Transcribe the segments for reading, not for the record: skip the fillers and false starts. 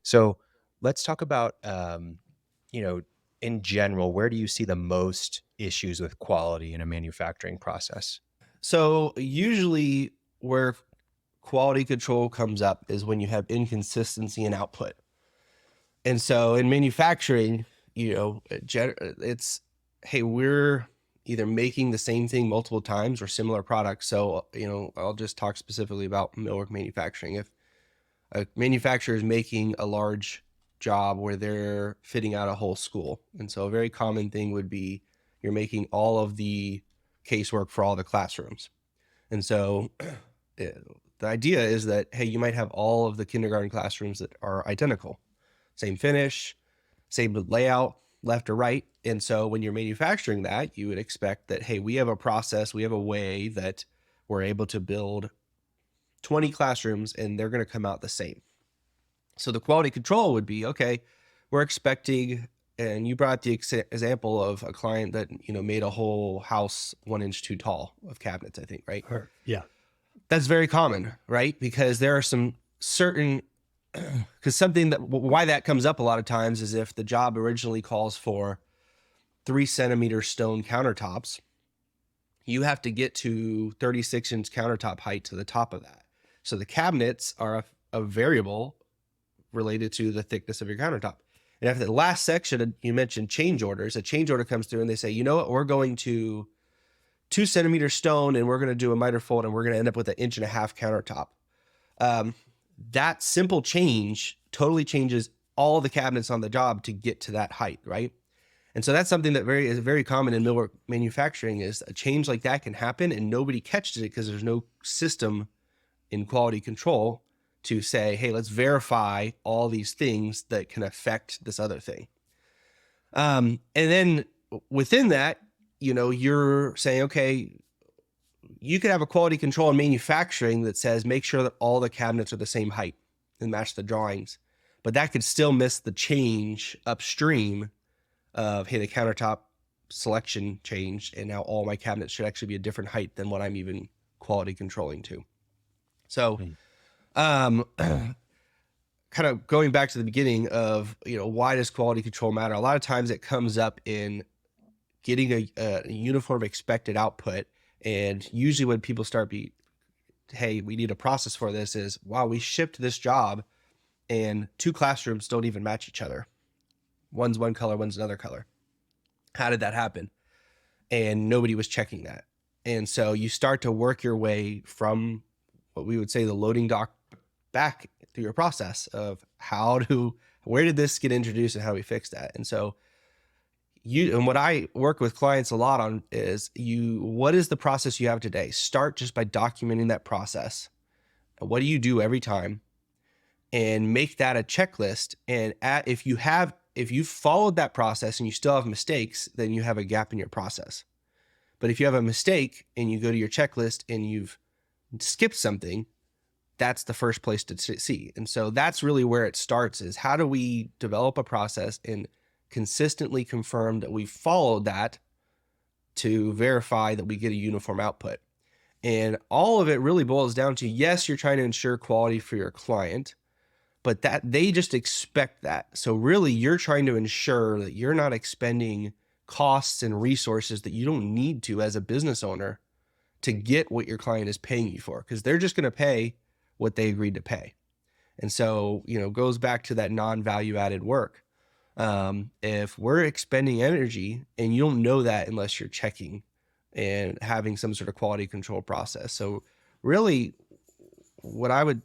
So let's talk about, you know, in general, where do you see the most issues with quality in a manufacturing process? So usually where quality control comes up is when you have inconsistency in output. And so in manufacturing, it's, hey, we're either making the same thing multiple times or similar products. So, I'll just talk specifically about millwork manufacturing. If a manufacturer is making a large job where they're fitting out a whole school. And so a very common thing would be you're making all of the casework for all the classrooms. And so the idea is that, hey, you might have all of the kindergarten classrooms that are identical, same finish, same layout, left or right. And so when you're manufacturing that, you would expect that, hey, we have a process, we have a way that we're able to build 20 classrooms and they're going to come out the same. So the quality control would be, okay, we're expecting, and you brought the example of a client that, made a whole house 1 inch too tall of cabinets, I think, right? Or yeah. That's very common, right? Because there are some certain, because something that, why that comes up a lot of times is if the job originally calls for 3 centimeter stone countertops, you have to get to 36-inch countertop height to the top of that. So the cabinets are a variable related to the thickness of your countertop. And after the last section, you mentioned change orders. A change order comes through and they say, you know what, we're going to 2 centimeter stone and we're going to do a miter fold and we're going to end up with an 1.5 inch countertop. That simple change totally changes all the cabinets on the job to get to that height, right? And so that's something that is very common in millwork manufacturing. Is a change like that can happen and nobody catches it because there's no system in quality control to say, hey, let's verify all these things that can affect this other thing. And then within that, you're saying, okay, you could have a quality control in manufacturing that says, make sure that all the cabinets are the same height and match the drawings. But that could still miss the change upstream of, hey, the countertop selection changed and now all my cabinets should actually be a different height than what I'm even quality controlling to. So, Mm. kind of going back to the beginning of, why does quality control matter? A lot of times it comes up in getting a uniform expected output. And usually when people start hey, we need a process for this is, wow, we shipped this job and 2 classrooms don't even match each other. One's one color, one's another color. How did that happen? And nobody was checking that. And so you start to work your way from what we would say the loading dock back through your process of where did this get introduced and how do we fix that? And so and what I work with clients a lot on is what is the process you have today? Start just by documenting that process. What do you do every time? And make that a checklist. And if you've followed that process and you still have mistakes, then you have a gap in your process. But if you have a mistake and you go to your checklist and you've skipped something, that's the first place to see. And so that's really where it starts, is how do we develop a process and consistently confirm that we followed that to verify that we get a uniform output. And all of it really boils down to, yes, you're trying to ensure quality for your client, but that they just expect that. So really you're trying to ensure that you're not expending costs and resources that you don't need to as a business owner to get what your client is paying you for, because they're just going to pay what they agreed to pay. And so, goes back to that non-value added work. If we're expending energy and you don't know that unless you're checking and having some sort of quality control process. So really what I would,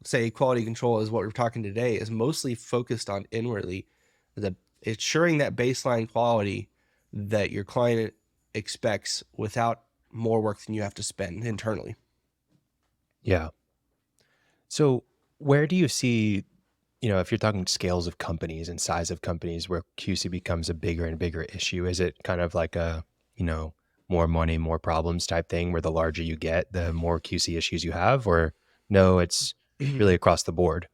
say quality control is what we're talking today is mostly focused on inwardly, ensuring that baseline quality that your client expects without more work than you have to spend internally. Yeah. So where do you see, if you're talking scales of companies and size of companies where QC becomes a bigger and bigger issue, is it kind of like a, more money, more problems type thing where the larger you get, the more QC issues you have? Or no, it's really across the board?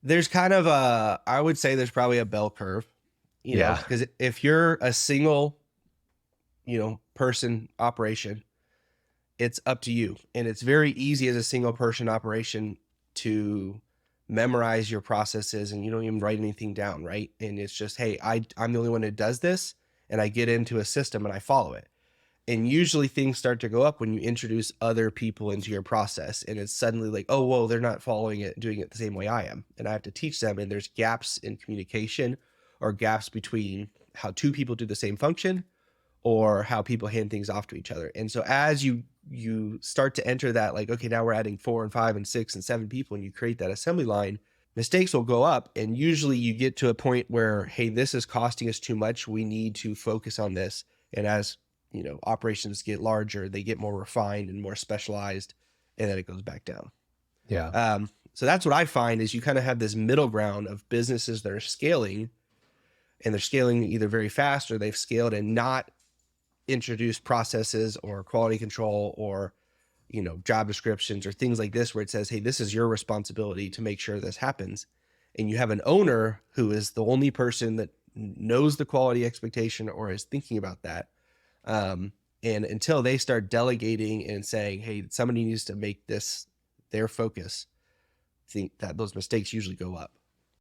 There's I would say there's probably a bell curve, Yeah. because if you're a single, person operation, it's up to you. And it's very easy as a single person operation to memorize your processes and you don't even write anything down, right? And it's just, hey, I'm the only one that does this, and I get into a system and I follow it. And usually things start to go up when you introduce other people into your process. And it's suddenly like, oh, whoa, they're not following it, doing it the same way I am. And I have to teach them. And there's gaps in communication or gaps between how two people do the same function or how people hand things off to each other. And so as you start to enter that, like, okay, now we're adding 4 and 5 and 6 and 7 people, and you create that assembly line, mistakes will go up. And usually you get to a point where, hey, this is costing us too much. We need to focus on this. And as operations get larger, they get more refined and more specialized, and then it goes back down. Yeah. So that's what I find is you kind of have this middle ground of businesses that are scaling, and they're scaling either very fast or they've scaled and not introduced processes or quality control or job descriptions or things like this where it says, hey, this is your responsibility to make sure this happens. And you have an owner who is the only person that knows the quality expectation or is thinking about that. And until they start delegating and saying, hey, somebody needs to make this their focus, I think that those mistakes usually go up.